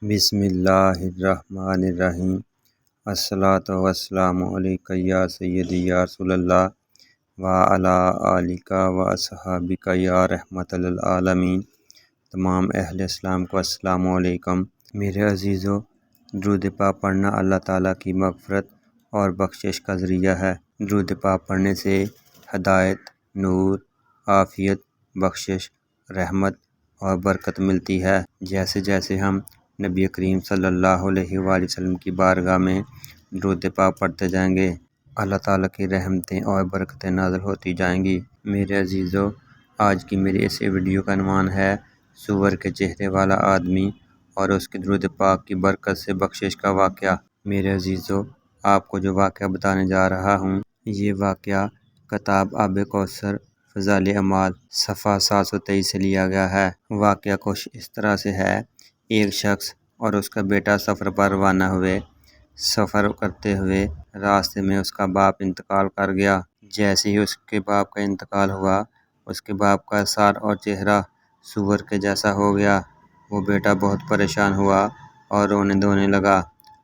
بسم اللہ الرحمن الرحیم۔ الصلاۃ والسلام علیک یا سیدی یا رسول اللہ وعلی آلک و اصحابک یا رحمت للعالمین۔ تمام اہل اسلام کو السلام علیکم۔ میرے عزیزو، درود پاک پڑھنا اللہ تعالیٰ کی مغفرت اور بخشش کا ذریعہ ہے۔ درود پاک پڑھنے سے ہدایت، نور، عافیت، بخشش، رحمت اور برکت ملتی ہے۔ جیسے جیسے ہم نبی کریم صلی اللہ علیہ وآلہ وسلم کی بارگاہ میں درود پاک پڑھتے جائیں گے، اللہ تعالیٰ کی رحمتیں اور برکتیں نازل ہوتی جائیں گی۔ میرے عزیزو، آج کی میری اس ویڈیو کا عنوان ہے سور کے چہرے والا آدمی اور اس کے درود پاک کی برکت سے بخشش کا واقعہ۔ میرے عزیزو، آپ کو جو واقعہ بتانے جا رہا ہوں، یہ واقعہ کتاب آب کوثر فضائل اعمال صفحہ 723 سے لیا گیا ہے۔ واقعہ کچھ اس طرح سے ہے: ایک شخص اور اس کا بیٹا سفر پر روانہ ہوئے۔ سفر کرتے ہوئے راستے میں اس کا باپ انتقال کر گیا۔ جیسے ہی اس کے باپ کا انتقال ہوا، اس کے باپ کا سر اور چہرہ سور کے جیسا ہو گیا۔ وہ بیٹا بہت پریشان ہوا اور رونے دھونے لگا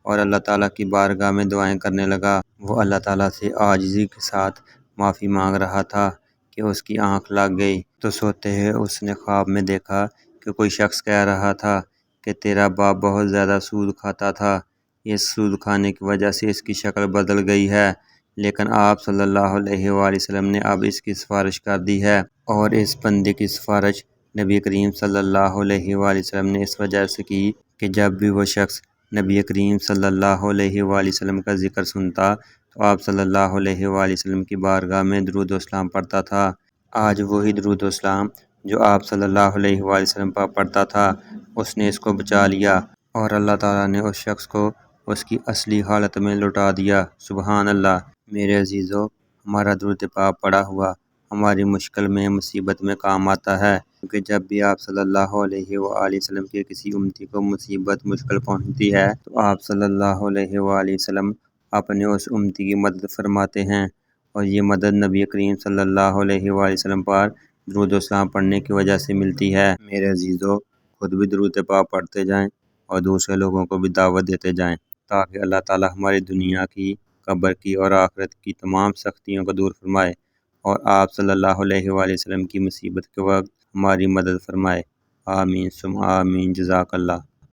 اور اللہ تعالیٰ کی بارگاہ میں دعائیں کرنے لگا۔ وہ اللہ تعالیٰ سے عاجزی کے ساتھ معافی مانگ رہا تھا کہ اس کی آنکھ لگ گئی۔ تو سوتے ہوئے اس نے خواب میں دیکھا کہ کوئی شخص کہہ رہا تھا کہ تیرا باپ بہت زیادہ سود کھاتا تھا، اس سود کھانے کی وجہ سے اس کی شکل بدل گئی ہے، لیکن آپ صلی اللہ علیہ وآلہ وسلم نے اب اس کی سفارش کر دی ہے۔ اور اس بندے کی سفارش نبی کریم صلی اللہ علیہ وآلہ وسلم نے اس وجہ سے کی کہ جب بھی وہ شخص نبی کریم صلی اللہ علیہ وآلہ وسلم کا ذکر سنتا تو آپ صلی اللہ علیہ وآلہ وسلم کی بارگاہ میں درود و اسلام پڑھتا تھا۔ آج وہی درود و اسلام جو آپ صلی اللہ علیہ وآلہ وسلم پر پڑھتا تھا، اس نے اس کو بچا لیا اور اللہ تعالیٰ نے اس شخص کو اس کی اصلی حالت میں لوٹا دیا۔ سبحان اللہ۔ میرے عزیزو، ہمارا درود پاک پڑھا ہوا ہماری مشکل میں، مصیبت میں کام آتا ہے، کیونکہ جب بھی آپ صلی اللہ علیہ وآلہ وسلم کے کسی امتی کو مصیبت، مشکل پہنچتی ہے تو آپ صلی اللہ علیہ وآلہ وسلم اپنے اس امتی کی مدد فرماتے ہیں، اور یہ مدد نبی کریم صلی اللہ علیہ وآلہ وسلم پر درود و اسلام پڑھنے کی وجہ سے ملتی ہے۔ میرے عزیزو، خود بھی درود پاک پڑھتے جائیں اور دوسرے لوگوں کو بھی دعوت دیتے جائیں، تاکہ اللہ تعالیٰ ہماری دنیا کی، قبر کی اور آخرت کی تمام سختیوں کو دور فرمائے اور آپ صلی اللہ علیہ وآلہ وسلم کی مصیبت کے وقت ہماری مدد فرمائے۔ آمین ثم آمین۔ جزاک اللہ۔